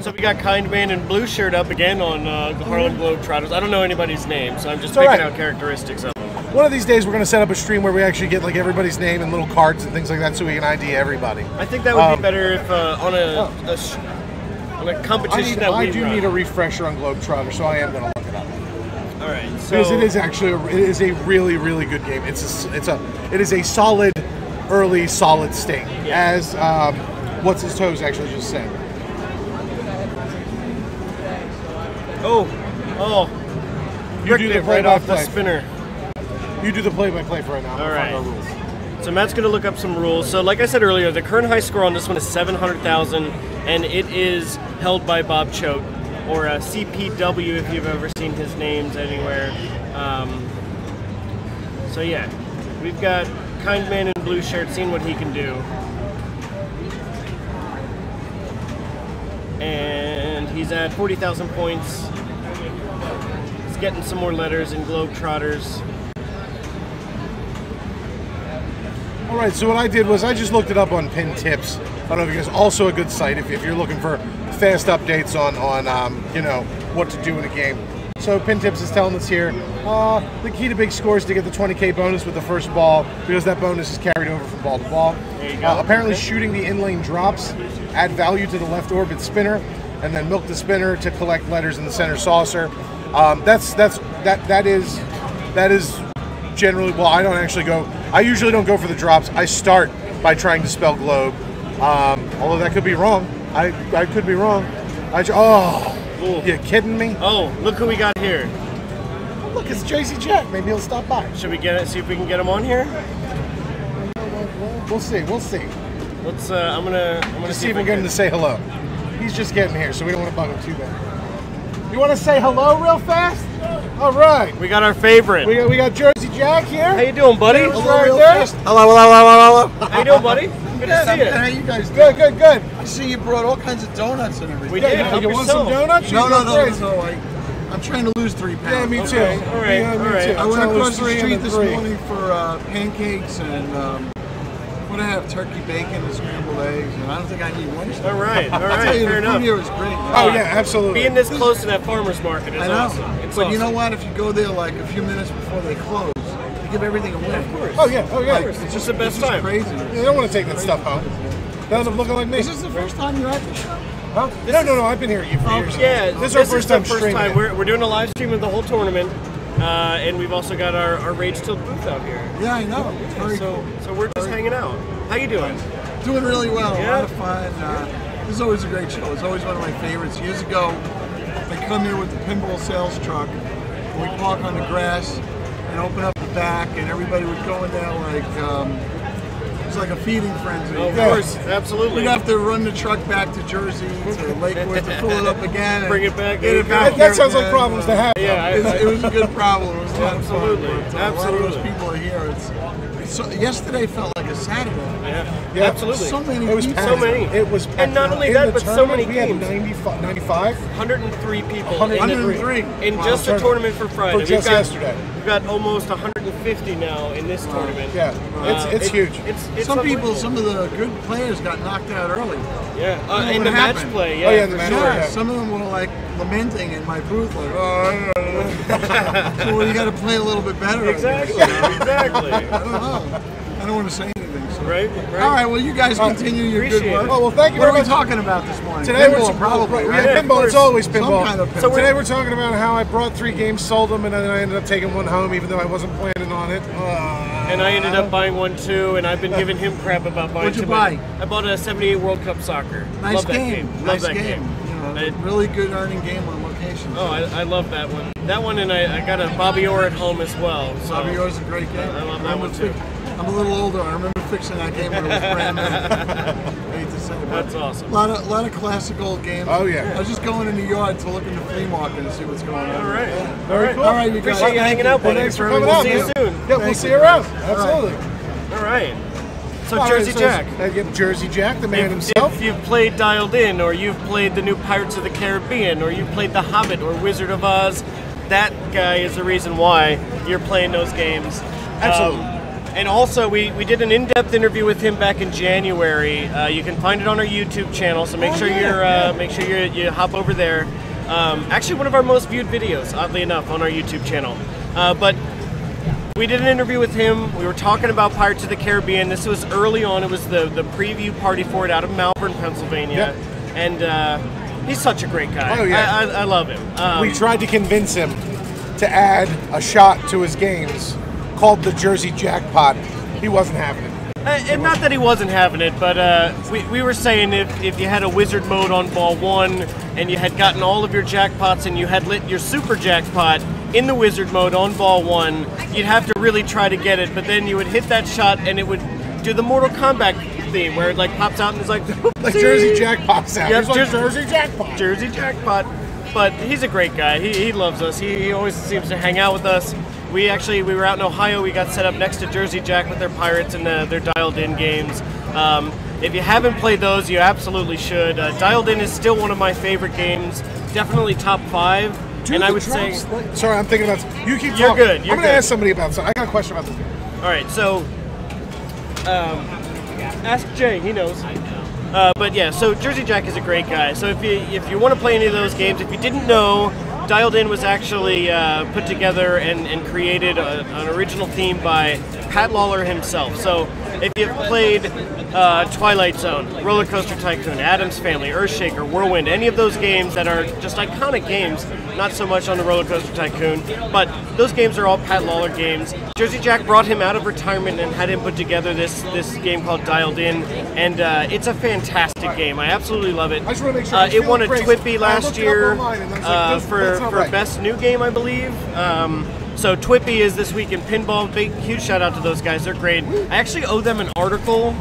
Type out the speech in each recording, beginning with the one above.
So we got Kind Man in blue shirt up again on the Harlem Globetrotters. I don't know anybody's name, so I'm just picking out characteristics of them. One of these days we're going to set up a stream where we actually get like everybody's name and little cards and things like that so we can ID everybody. I think that would be better if on a competition I do need a refresher on Globetrotter, so I am going to look it up. All right, so because it is actually a really good game. It is a solid early solid state, as what's his toes actually just said. Oh, you do the play right off the spinner. You do the play-by-play for right now. All right. So Matt's going to look up some rules. So like I said earlier, the current high score on this one is 700,000, and it is held by Bob Choate, or CPW if you've ever seen his names anywhere. So yeah, we've got Kind Man in blue shirt, seeing what he can do. And he's at 40,000 points. He's getting some more letters in Globetrotters. All right, so what I did was I just looked it up on Pin Tips. I don't know if you guys, also a good site if you're looking for fast updates on you know, what to do in a game. So Pin Tips is telling us here, the key to big scores is to get the 20K bonus with the first ball, because that bonus is carried over from ball to ball. There you go. Apparently shooting the in-lane drops add value to the left orbit spinner, and then milk the spinner to collect letters in the center saucer. That is generally, well, I don't actually go, I usually don't go for the drops. I start by trying to spell globe, although that could be wrong. I could be wrong. You kidding me? Oh, look who we got here. Oh, look, it's JC Jack. Maybe he'll stop by. Should we get it? See if we can get him on here. We'll see. We'll see. Let's. I'm gonna see if we can get him to say hello. He's just getting here, so we don't want to bug him too bad. You want to say hello real fast? All right. We got our favorite. We got Jersey Jack here. How you doing, buddy? Hello, real fast. Hello. How you doing, buddy? Good to see you. How you guys doing? Good. I see you brought all kinds of donuts and everything. We did. You want some donuts? No. I'm trying to lose 3 pounds. Yeah, me too. Okay. All right. I went across the street this morning for pancakes and what do I have? Turkey bacon and scrambled eggs, and I don't think I need one. All right. Fair enough. The food here is great. Oh yeah, absolutely. Being this close to that farmer's market is awesome. It's but awesome. you know what? If you go there like a few minutes before they close, they give everything away. Of course. Oh yeah. Like, it's just the best time. Crazy. You don't want to take that stuff home. That ends up looking like me. Is this the first time you're at the show? Huh? No. I've been here for years. Yeah, this is our first time streaming. We're doing a live stream of the whole tournament, and we've also got our Rage Tilt booth out here. Yeah, I know. It's very cool. So we're just hanging out. How you doing? Doing really well. Yeah. A lot of fun. This is always a great show. It's always one of my favorites. Years ago, they come here with the pinball sales truck. We park on the grass and open up the back, and everybody would go in there like it's like a feeding frenzy. Oh, of course, absolutely. We'd have to run the truck back to Jersey to Lakewood to fill it up again. Bring it back. Get it back. That sounds like problems to have. Yeah, it was a good problem. It was a lot of fun. Absolutely. But, a lot of those people are here. Yesterday felt like a Saturday. Yeah, absolutely. So many It was people. So many. It was And not only that, but so many we had games. 95? 103 people 103. in just the tournament for Friday. For just yesterday. We've got almost 150 now in this tournament. Yeah, it's huge. It's Some unbelievable. some of the good players got knocked out early. Yeah, in what the match happened. play. Yeah, Oh, yeah, in the for match sure. play. Yeah, some of them were like lamenting in my booth, like, oh, so you got to play a little bit better. Exactly. I guess, Exactly. I don't know. I don't want to say anything. So. Right. All right. Well, you guys continue your good Appreciate work. it. Oh, well, thank you What are very we much. talking about this morning? Today Pinball, probably. Yeah, Right? of pinball. It's course. always pinball. Some kind of So pinball. Today we're talking about how I brought 3 games, sold them, and then I ended up taking one home, even though I wasn't planning on it. And I ended up buying one too, and I've been giving him crap about buying. What'd you too many. buy? I bought a '78 World Cup Soccer. Nice Love that game. Love Nice that game. You know, really good earning game on location. Oh, I love that one. That one, and I got a Bobby Orr at home as well. So Bobby Orr's a great game. I love that one too. I'm a little older. I remember fixing that game when it was brand new. I hate to say it. but That's awesome. A lot of classical games. Oh, yeah. I was just going in New York to look in the flea market and see what's going on. All right. Very cool. All right, you guys. Appreciate you hanging out, buddy. Thanks for coming We'll out. see you man. soon. Yeah, we'll see you around. Absolutely. All right. So All right, Jersey so Jack. Jersey Jack, the man himself. If you've played Dialed In, or you've played the new Pirates of the Caribbean, or you've played The Hobbit or Wizard of Oz, that guy is the reason why you're playing those games. Absolutely. And also, we did an in-depth interview with him back in January. You can find it on our YouTube channel, so make sure you hop over there. Actually, one of our most viewed videos, oddly enough, on our YouTube channel. But we did an interview with him. We were talking about Pirates of the Caribbean. This was early on. It was the preview party for it out of Malvern, Pennsylvania. Yep. And he's such a great guy. Oh, yeah. I love him. We tried to convince him to add a shot to his games called the Jersey Jackpot. He wasn't having it. And not that he wasn't having it, but we were saying if you had a wizard mode on ball 1 and you had gotten all of your jackpots and you had lit your super jackpot in the wizard mode on ball 1, you'd have to really try to get it, but then you would hit that shot and it would do the Mortal Kombat theme where it like pops out and it's like Jersey Jackpot sound. Yep, like Jersey Jackpot. Jersey Jackpot. But he's a great guy. He loves us. He always seems to hang out with us. We were out in Ohio. We got set up next to Jersey Jack with their Pirates and their Dialed In games. If you haven't played those, you absolutely should. Dialed In is still one of my favorite games. Definitely top 5. Dude, and I would say... Sorry, I'm thinking about... You keep You're talking. good. I'm going to ask somebody about something. I got a question about this game. All right, so... ask Jay. He knows. But yeah, so Jersey Jack is a great guy. So if you want to play any of those games, if you didn't know, Dialed In was actually put together and created an original theme by Pat Lawler himself. So if you've played Twilight Zone, Roller Coaster Tycoon, Addams Family, Earthshaker, Whirlwind, any of those games that are just iconic games, not so much on the Roller Coaster Tycoon, but those games are all Pat Lawler games. Jersey Jack brought him out of retirement and had him put together this game called Dialed In, and it's a fantastic game. I absolutely love it. I just want to make sure it won a TWIPY last year for Best New Game, I believe. So TWIPY is This Week in Pinball. Huge shout out to those guys. They're great. I actually owe them an article,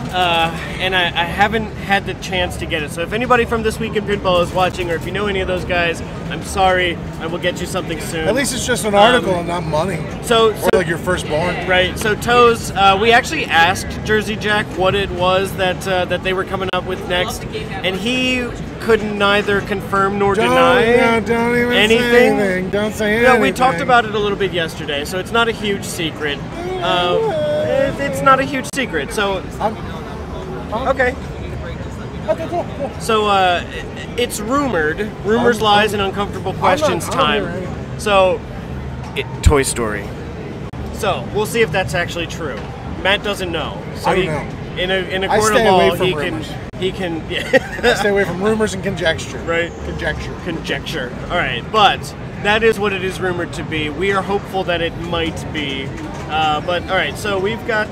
and I haven't had the chance to get it. So if anybody from This Week in Pinball is watching, or if you know any of those guys, I'm sorry. I will get you something soon. At least it's just an article and not money. So like your firstborn. Right. So Toes, we actually asked Jersey Jack what it was that they were coming up with next, and he could neither confirm nor deny don't even anything. Say anything. Don't say anything. No, we talked about it a little bit yesterday, so it's not a huge secret. It's not a huge secret. So okay. Okay, cool. So it's rumored. Rumors, lies, and uncomfortable questions time. So, Toy Story. So we'll see if that's actually true. Matt doesn't know. So I don't know. In a court of law, he can. I stay away from rumors and conjecture. Right. Conjecture. All right, but that is what it is rumored to be. We are hopeful that it might be. But all right, so we've got.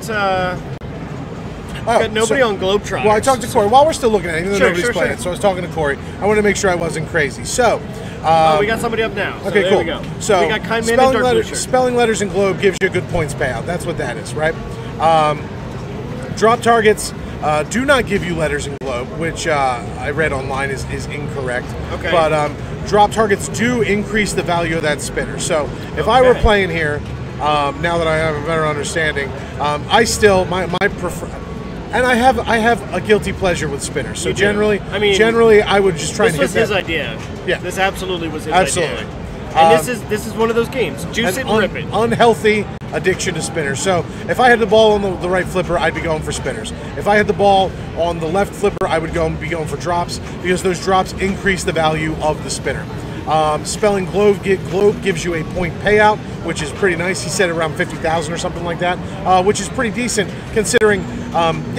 Got nobody on Globetrotters. Well, I talked to Corey while we're still looking at it, even though nobody's playing sure. it. So I was talking to Corey. I wanted to make sure I wasn't crazy. So, we got somebody up now. So okay, there cool. we go. So we got Kaiman and Dark spelling letters in Globe gives you a good points payout. That's what that is, right? Drop targets do not give you letters in Globe, which I read online is incorrect. Okay. But drop targets do increase the value of that spinner. So if I were playing here, now that I have a better understanding, I still my prefer. And I have a guilty pleasure with spinners. So generally, I would just try and hit that. This was his idea. Yeah. This absolutely was his Absolutely. idea. And this is one of those games. Juice it and rip it. Unhealthy addiction to spinners. So if I had the ball on the right flipper, I'd be going for spinners. If I had the ball on the left flipper, I would be going for drops, because those drops increase the value of the spinner. Spelling Globe gives you a point payout, which is pretty nice. He said around 50,000 or something like that, which is pretty decent considering.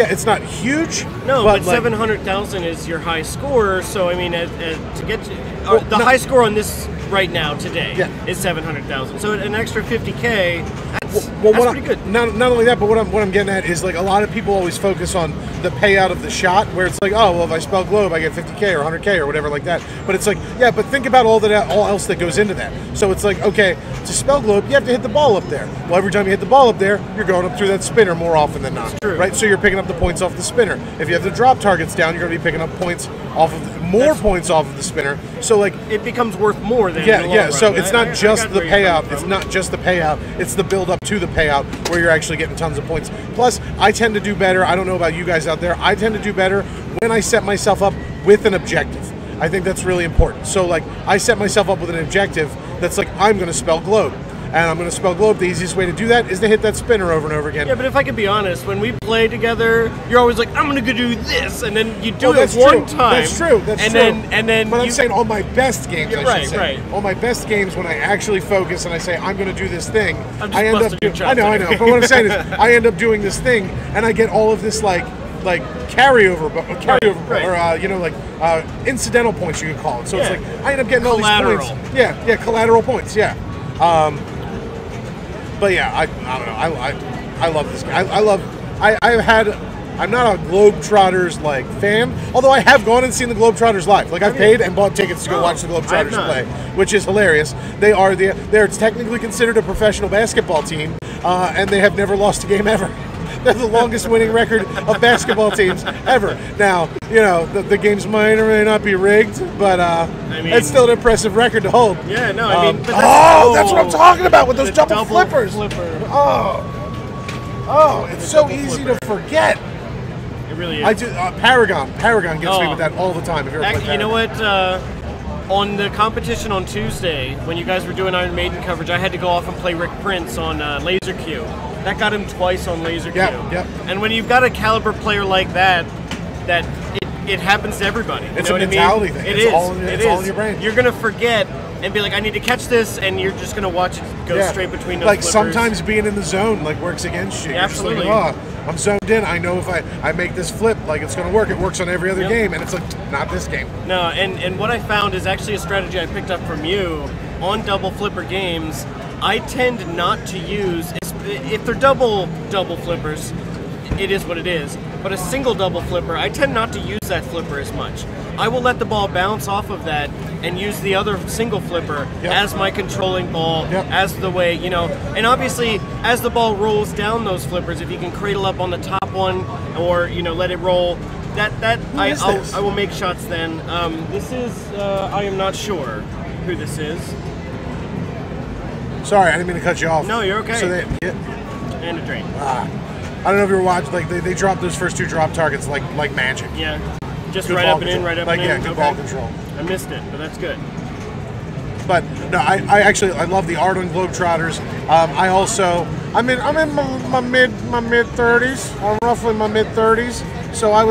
It's not huge. No, but 700,000 is your high score. So I mean, to get to, the high score on this right now today is 700,000. So an extra 50K. That's pretty good. Not only that, but what I'm getting at is, like, a lot of people always focus on the payout of the shot, where it's like, oh well, if I spell Globe, I get 50K or 100K or whatever like that. But it's like, yeah, but think about all else that goes into that. So it's like, okay, to spell Globe, you have to hit the ball up there. Well, every time you hit the ball up there, you're going up through that spinner more often than not. True. Right? So you're picking up the points off the spinner. If you have the drop targets down, you're going to be picking up points off of points off of the spinner. So, like, it becomes worth more than So it's not just the payout. It's not just the payout. It's the build up to the payout where you're actually getting tons of points. Plus, I tend to do better. I don't know about you guys out there. I tend to do better when I set myself up with an objective. I think that's really important. So, like, I set myself up with an objective that's like, I'm going to spell Globe. and I'm going to spell globe. The easiest way to do that is to hit that spinner over and over again. Yeah, but if I could be honest, when we play together, you're always like, I'm going to go do this, and then you do it one time. That's true. That's and true. Then but I'm saying all my best games, I should say. Right. All my best games, when I actually focus and I say, I'm going to do this thing, I end up doing. I know. But what I'm saying is, I end up doing this thing, and I get all of this, like carryover, or incidental points, you could call it. So it's like I end up getting collateral. all these points. Yeah, collateral points. Yeah. But yeah, I don't know. I love this game. I'm not a Globetrotters fan, although I have gone and seen the Globetrotters live. I've paid and bought tickets to go watch the Globetrotters play, which is hilarious. They're technically considered a professional basketball team, and they have never lost a game ever. They're the longest winning record of basketball teams ever. Now, the games might or may not be rigged, but it's still an impressive record to hold. Yeah, no, but that's what I'm talking about with those double flippers. It's so easy to forget. It really is. I do. Paragon gets me with that all the time. If you're you know what? On the competition on Tuesday, when you guys were doing Iron Maiden coverage, I had to go off and play Rick Prince on Laser Q. That got him twice on Laser Q. Yep. And when you've got a caliber player like that it happens to everybody. It's a mentality thing. It's all in your brain. You're gonna forget and be like, I need to catch this, and you're just gonna watch it go straight between those flippers. Sometimes being in the zone works against you. Yeah, absolutely. Just I'm zoned in. I know if I make this flip, it's going to work. It works on every other game, and it's not this game. No, and what I found is actually a strategy I picked up from you on double flipper games. I tend not to use, if they're double flippers, it is what it is. But a single double flipper, I tend not to use that flipper as much. I will let the ball bounce off of that and use the other single flipper as my controlling ball, as the way, and obviously as the ball rolls down those flippers, if you can cradle up on the top one or, let it roll, I will make shots then. This is, I am not sure who this is. Sorry, I didn't mean to cut you off. No, you're okay. So and a drink. I don't know if you were watching, they dropped those first two drop targets like magic. Yeah. Just good right up and in, right up and in. Yeah, good ball control. I missed it, but that's good. But no, I love the art on Globetrotters. I'm in my mid 30s. I'm roughly in my mid 30s. So I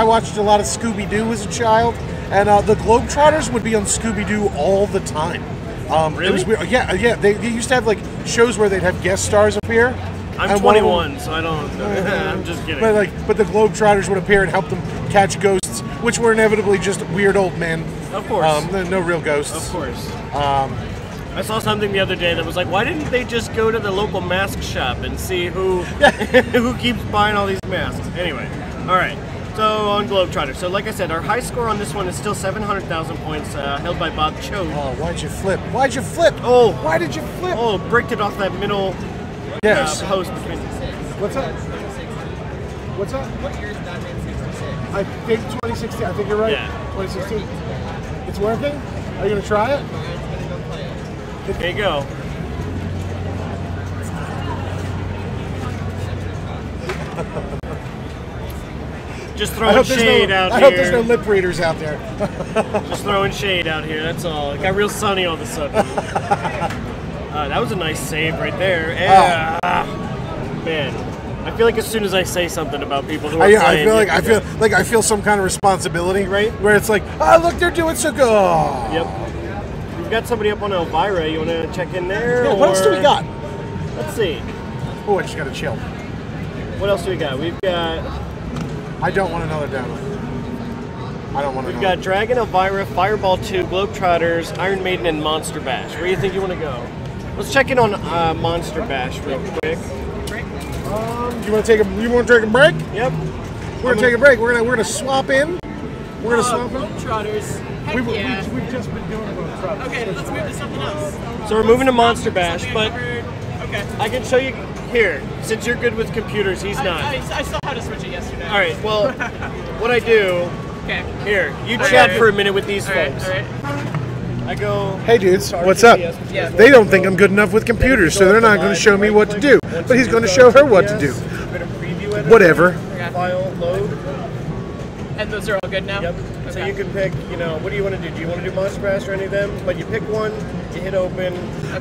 watched a lot of Scooby Doo as a child, and the Globetrotters would be on Scooby Doo all the time. Really? It was weird. Yeah. They used to have shows where they'd have guest stars appear. I'm 21, so I don't. I'm just kidding. But the Globetrotters would appear and help them catch ghosts, which were inevitably just weird old men. Of course. No real ghosts. Of course. I saw something the other day that was like, why didn't they just go to the local mask shop and see who who keeps buying all these masks? Anyway, all right. So on Globetrotter. So like I said, our high score on this one is still 700,000 points, held by Bob Choate. Oh, why'd you flip? Why'd you flip? Oh, why did you flip? Oh, bricked it off that middle. Yes. Post between. What's up? What's up? What year is Batman 66? I think 2016. I think you're right. Yeah. 2016. It's working? Are you going to try it? There you go. Just throwing shade out here. I hope there's no lip readers out there. Just throwing shade out here, that's all. It got real sunny all of a sudden. That was a nice save right there. Man, I feel like as soon as I say something about people who are playing, I feel some kind of responsibility, right? Where it's like, look, they're doing so good. Oh. Yep. We've got somebody up on Elvira. You want to check in there? Yeah, what else do we got? Let's see. Oh, I just got to chill. What else do we got? We've got. I don't want another download. I don't want to. We've got Dragon, Elvira, Fireball 2, Globetrotters, Iron Maiden, and Monster Bash. Where do you think you want to go? Let's check in on Monster Bash real quick. You want to take a break? Yep. We're gonna take a break. We're gonna swap in. We're gonna swap in. Globetrotters. We've just been doing Globetrotters. Okay, let's move to something else. So we're moving to Monster Bash, but okay. I can show you here. Since you're good with computers, he's not. I saw how to switch it yesterday. All right. Well, what I do. Okay. Here, you chat for a minute with these folks. All right. I go. Hey dudes, what's up? Yeah. They don't think I'm good enough with computers, so they're not going to show me what to do. But he's going to show her what to do. Whatever. File load. And those are all good now? Yep. Okay. So you can pick, what do you want to do? Do you want to do Monster Bash or any of them? But you pick one, You hit open.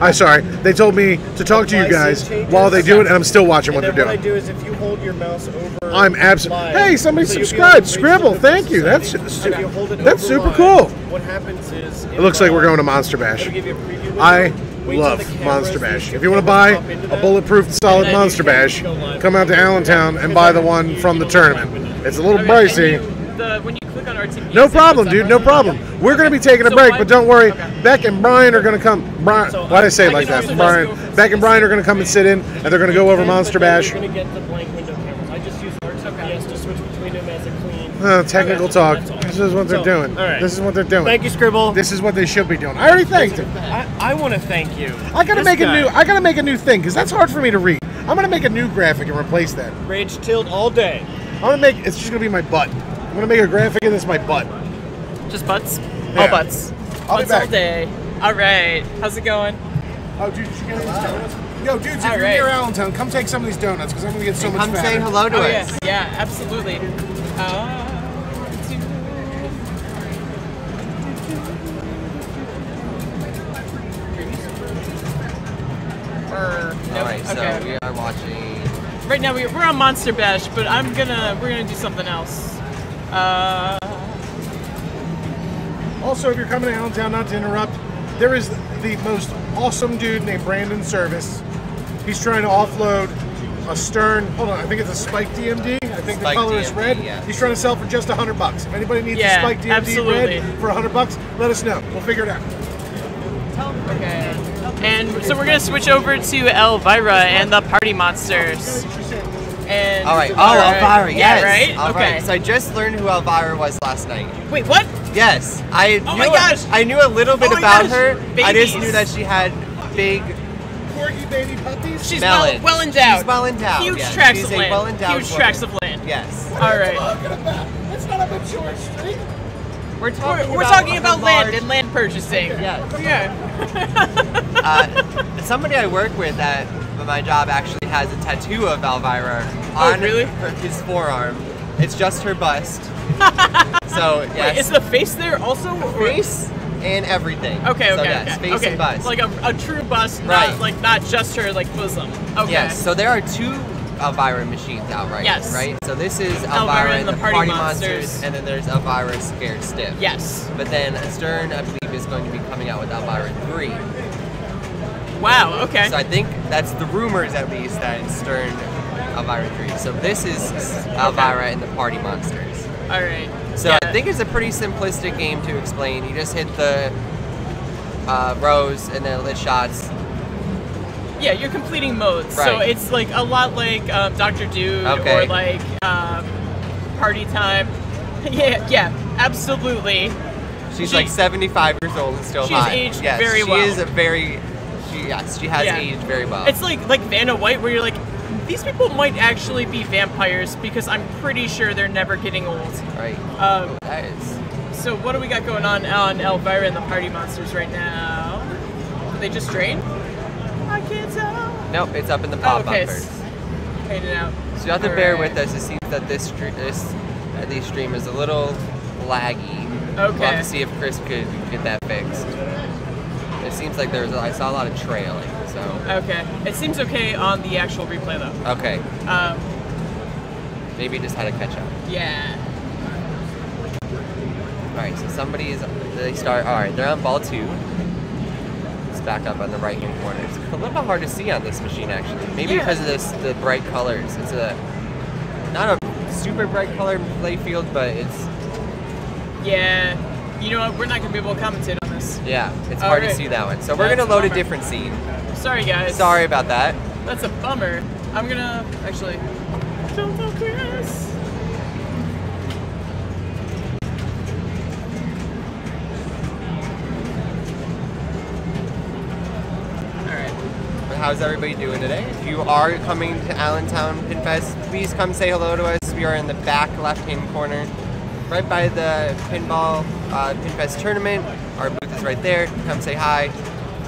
I'm sorry. They told me to talk to you guys while they do it, and I'm still watching what they're doing. What I do is if you hold your mouse over. I'm absolutely. Hey, somebody subscribed. Scribble. Thank you. That's super cool. What happens is it looks like we're going to Monster Bash. I love Monster Bash. If you want to buy a bulletproof solid Monster Bash, come out to Allentown and buy the one from the tournament. It's a little pricey. When you click on RTP, No problem, dude. No problem. We're going to be taking a break, but don't worry. Beck and Brian are going to come. Brian, why did I say it like that? Brian, Beck and Brian are going to come and sit in, and they're going to go over Monster Bash. You're going to get the blank window cameras. I just use RTPS to switch between them as a clean. Technical talk. This is what they're doing. This is what they're doing. Thank you, Scribble. This is what they should be doing. I already thanked him. I want to thank you. I gotta make a new. I gotta make a new thing because that's hard for me to read. I'm gonna make a new graphic and replace that. Rage tilt all day. I'm gonna make. It's just gonna be my butt. I'm gonna make a graphic and it's my butt. Just butts? Yeah. All butts. I'll be Butts back. all day. All right. How's it going? Oh, dude, did you get these donuts? Yo, dudes, if you're near Allentown, come take some of these donuts because I'm gonna get so much fatter. Come say hello to Oh, us. yeah, absolutely. Alright, so we are watching. Right now we're on Monster Bash, but we're gonna do something else. Also, if you're coming to Allentown, not to interrupt, there is the most awesome dude named Brandon Service. He's trying to offload a Stern. Hold on, I think it's a Spike DMD. I think the color is red. Yeah. He's trying to sell for just $100. If anybody needs a Spike DMD red for $100, let us know. We'll figure it out. Okay. And so we're gonna switch over to Elvira and the Party Monsters. And Alright, Elvira, yes. Yeah, right? Okay. So I just learned who Elvira was last night. Wait, what? Yes. I knew a little bit about her. Babies. I just knew that she had big Corgi baby puppies? She's melons. well endowed. She's well endowed. Huge yes. tracts She's of a land. well-endowed Huge woman. tracts of land. Yes. Alright. That's not a mature street. We're We're talking about land and land purchasing. Yes. Yeah. Somebody I work with at my job actually has a tattoo of Elvira on his forearm. It's just her bust. So yes. Wait, is the face there also? Face and everything. Okay, So okay, yes, okay. face and bust. Like a true bust, Right. not just her bosom. Okay. Yes. So there are two Elvira machines out Yes. right? So this is Elvira Elvira and the Party Monsters, and then there's Elvira Scared Stiff. Yes. But then Stern, I believe, is going to be coming out with Elvira 3. Wow. Okay. So I think that's the rumors, at least, that it's Stern Elvira 3. So this is Elvira and the Party Monsters. All right. So I think it's a pretty simplistic game to explain. You just hit the rows and then the shots. Yeah, you're completing modes. So Right. it's like a lot like Dr. Dude Okay. or like Party Time. Yeah, absolutely. She's like 75 years old and still she's hot. aged yes, very well. She is a very. She has aged very well. It's like Vanna White, where you're like, these people might actually be vampires because I'm pretty sure they're never getting old. Right. That is. So what do we got going on Elvira and the Party Monsters right now? Did they just drain? I can't tell. Nope, it's up in the pop bumpers. Fade it out. So you have to bear with us. It seems that this stream is a little laggy. Okay. We'll have to see if Chris could get that fixed. It seems like I saw a lot of trailing, so. Okay. It seems okay on the actual replay though. Okay. Maybe it just had to catch up. Yeah. Alright, so alright, they're on ball 2. It's back up on the right hand corner. It's a little bit hard to see on this machine actually. Maybe because of the bright colors. It's not a super bright color play field, but it's. Yeah. You know what? We're not going to be able to commentate on this. Yeah, it's hard to see that one. So we're going to load a different scene. Sorry, guys. Sorry about that. That's a bummer. I'm going to actually. Don't go, Chris. How's everybody doing today? If you are coming to Allentown Pinfest, please come say hello to us. We are in the back left-hand corner, right by the Pinball Pinfest tournament. Our booth is right there. Come say hi,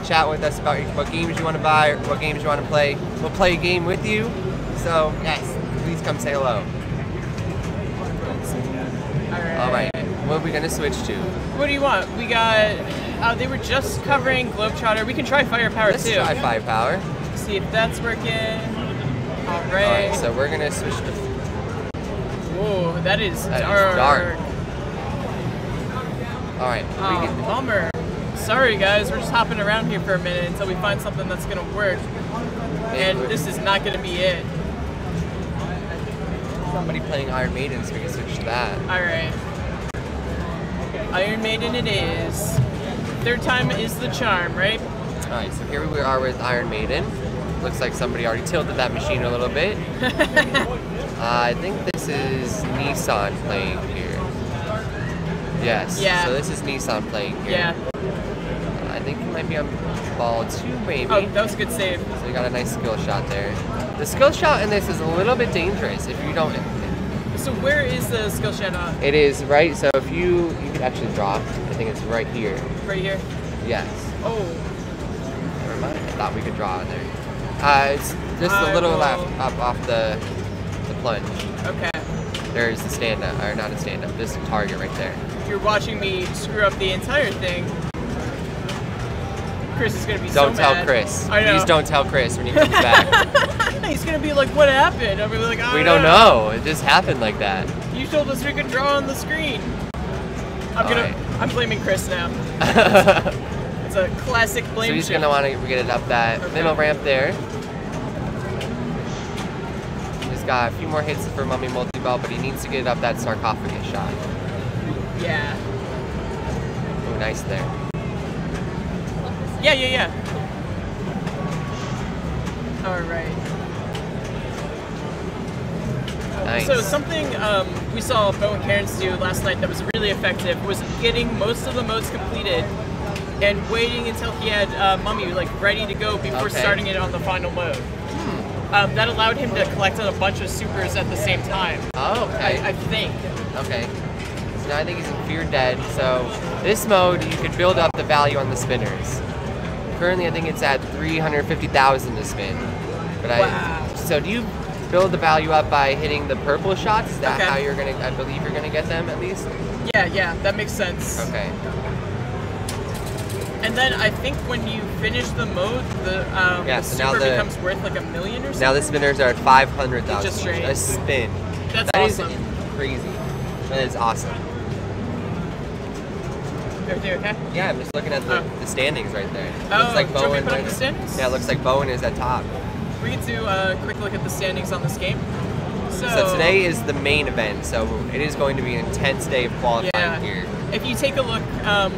chat with us about what games you want to buy or what games you want to play. We'll play a game with you. So yes, please come say hello. All All right. What are we gonna switch to? What do you want? We got. They were just covering Globetrotter. We can try Firepower Let's too. try Firepower. See if that's working. All right. Alright, so we're gonna switch to. Whoa, that is That is dark. dark. Alright, Oh, bummer. Sorry guys, we're just hopping around here for a minute until we find something that's gonna work. And this is not gonna be it. somebody playing Iron Maiden, so we can switch to that. Alright. Iron Maiden it is. Third time is the charm, right? Alright, so here we are with Iron Maiden. Looks like somebody already tilted that machine a little bit. I think this is Nissan playing here. Yes. Yeah. So this is Nissan playing here. Yeah. I think he might be on ball 2, maybe. Oh, that was a good save. So you got a nice skill shot there. The skill shot in this is a little bit dangerous if you don't. So where is the skill shot on? It is right. So if you could actually drop. I think it's right here. Right here? Yes. Oh. Never mind. I thought we could draw in there. It's just a little left up off the plunge. Okay. There's the stand up, or not a stand up. This is a target right there. If you're watching me screw up the entire thing, Chris is gonna be Don't so tell mad. Chris. I know. Please don't tell Chris when he comes back. He's gonna be like, "What happened?" I'll be like, We don't know. It just happened like that. You told us we could draw on the screen. Alright. I'm blaming Chris now. It's a classic blame. So he's shift. gonna want to get it up that middle ramp there. He's got a few more hits for Mummy Multi-Ball, but he needs to get it up that sarcophagus shot. Yeah. Oh, nice there. Yeah. All right. Nice. So something we saw Bo and Karen's do last night that was really effective was getting most of the modes completed and waiting until he had Mummy like ready to go before starting it on the final mode. That allowed him to collect a bunch of supers at the same time. Oh, okay. I think. Okay. So now I think he's in Fear Dead. So this mode, you could build up the value on the spinners. Currently, I think it's at 350,000 to spin. But Wow. So do you build the value up by hitting the purple shots? Is that Okay. how you're gonna? I believe you're gonna get them at least. Yeah, that makes sense. Okay. And then I think when you finish the mode, the So now super becomes worth like $1 million or something. Now the spinners are at 500,000 Just straight. a spin. That's That is awesome. crazy. That is awesome. Everything okay? Yeah, I'm just looking at the standings right there. Oh, looks like do you want me to Bowen. put up the standings? Yeah, it looks like Bowen is at top. We can do a quick look at the standings on this game. So today is the main event, so it is going to be an intense day of qualifying here. If you take a look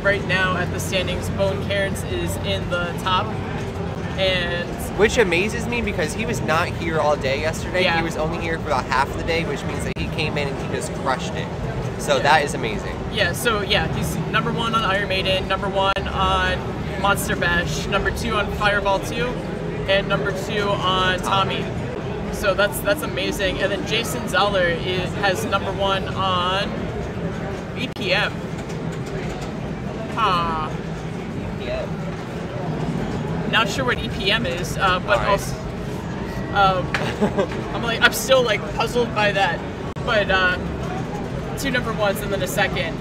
right now at the standings, Bone Cairns is in the top, and Which amazes me because he was not here all day yesterday. Yeah. He was only here for about half of the day, which means that he came in and he just crushed it. So that is amazing. he's number 1 on Iron Maiden, number 1 on Monster Bash, number 2 on Fireball 2, and number 2 on Tommy. So that's amazing. And then Jason Zeller has number 1 on EPM. Yeah. Not sure what EPM is, but Alright. also I'm still like puzzled by that. But 2 number 1s and then a second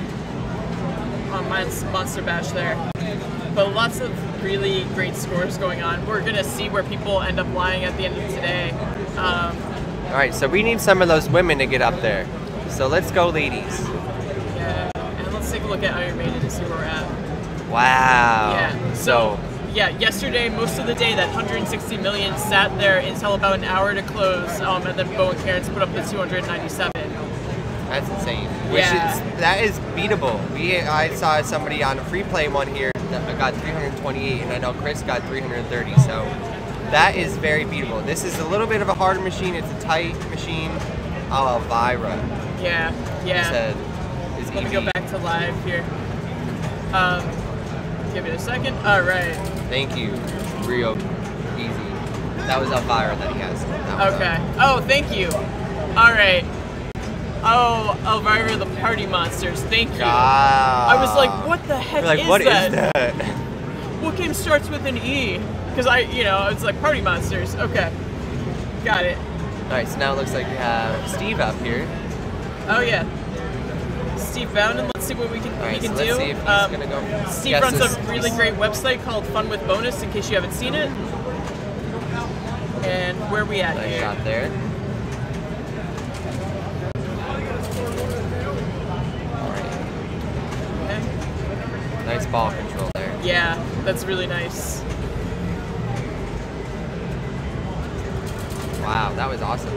on Monster Bash there. But lots of really great scores going on. We're gonna see where people end up lying at the end of today. All right, so we need some of those women to get up there. So let's go, ladies. Yeah, and let's take a look at Iron Maiden and see where we're at. Wow. Yeah. Yesterday, most of the day, that 160 million sat there until about an hour to close, and then Bo and Karen's put up the 297. That's insane. Yeah. That is beatable. I saw somebody on a free play one here that got 328, and I know Chris got 330. So that is very beatable. This is a little bit of a harder machine. It's a tight machine. Oh, Elvira. Yeah. Let me go back to live here. Give it a second. All right. Thank you. Real easy. That was Elvira that he has. Okay. Oh, thank you. All right. Oh, Elvira the Party Monsters. Thank you. I was like, what the heck is what that? is that? What game starts with an E? Because it's like Party Monsters. Okay. Got it. All right, so now it looks like we have Steve up here. Oh, yeah. Steve Bowden. Let's see what we can Alright, do. so let's see if he's gonna go. Steve Guess runs this- a really great website called Fun with Bonus. In case you haven't seen it. And where are we at Nice here? shot there. Okay. Nice ball control there. Yeah, that's really nice. Wow, that was awesome.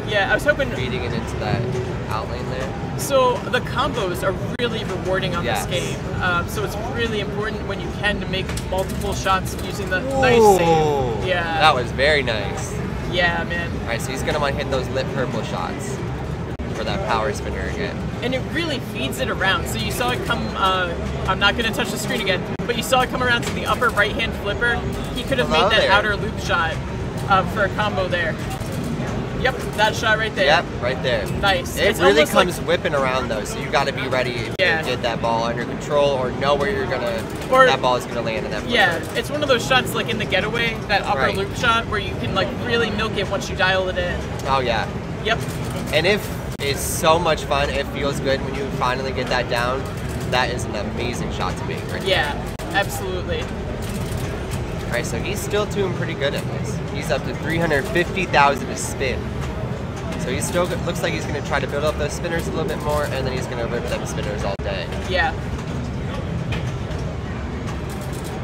Yeah, I was hoping. Feeding it into that out lane there. So the combos are really rewarding on Yes. this game. So it's really important when you can to make multiple shots using the Ooh, nice save. Yeah. That was very nice. Yeah, man. Alright, so he's gonna want to hit those lit purple shots for that power spinner again. And it really feeds it around. So you saw it come, I'm not going to touch the screen again, but you saw it come around to the upper right-hand flipper. He could have Hello made that there. outer loop shot for a combo there. Yep, that shot right there. Yep, right there. Nice. It It's really almost comes like, whipping around though, so you got to be ready if Yeah. you get that ball under control or know where you're gonna Or- that ball is gonna land in that. yeah, flipper. it's one of those shots like in the getaway, that upper Right. loop shot where you can like really milk it once you dial it in. Oh yeah. Yep. And if it's so much fun, it feels good when you finally get that down. That is an amazing shot to make right Yeah, absolutely. there. Alright, so he's still doing pretty good at this. He's up to 350,000 to spin. So he's still looks like he's gonna try to build up those spinners a little bit more, and then he's gonna rip them spinners all day. Yeah.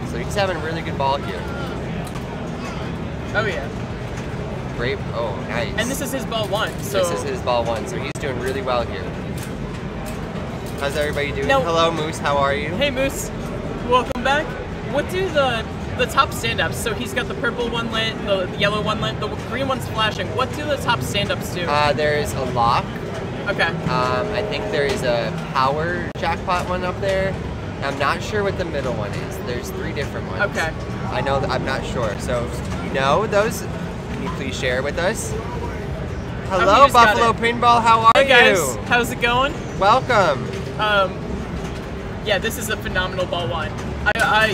So he's having a really good ball here. Oh yeah. Great. Oh, nice. And this is his ball one, so. This is his ball one, so he's doing really well here. How's everybody doing? No. Hello, Moose. How are you? Hey Moose, welcome back. What do the top stand-ups? So he's got the purple one lit, the yellow one lit, the green one's flashing. What do the top stand-ups do? There's a lock. Okay. I think there is a power jackpot one up there. I'm not sure what the middle one is. There's 3 different ones. Okay. I know that I'm not sure. So if you know those, can you please share with us? Hello, just got Buffalo it. Pinball. How are Hey guys, you? how's it going? Welcome. Yeah, this is a phenomenal ball one.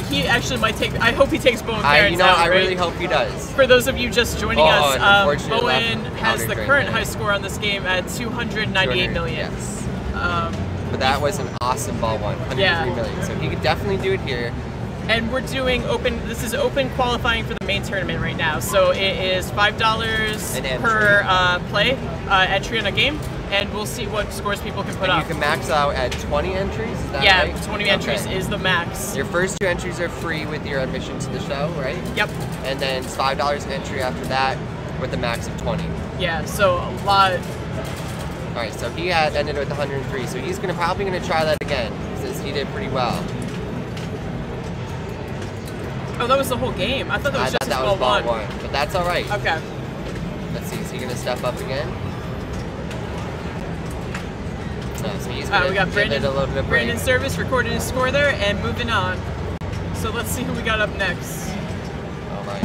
He actually might take. I hope he takes Bowen Barron's out. I right? really hope he does. For those of you just joining Oh, us, an unfortunate Bowen left has outer the drain current there. high score on this game at 298 million. Yes. Um, But that was an awesome ball one. 103 Yeah. million. So he could definitely do it here. And we're doing open. This is open qualifying for the main tournament right now. So it is $5 An entry. per play entry in a game, and we'll see what scores people can put And up. you can max out at 20 entries, is that Yeah, right? 20 entries Okay. is the max. Your first 2 entries are free with your admission to the show, right? Yep. And then it's $5 an entry after that with a max of 20. Yeah. So a lot. All right, so he had ended with 103, so he's probably gonna try that again since he did pretty well. Oh, that was the whole game. I thought that was just his that ball was ball one. one, but that's all right. Okay. Let's see, is he gonna step up again? No, so he's We gonna got give Brandon. it a little bit of break. Brandon Service recording his score there and moving on. So let's see who we got up next. All right.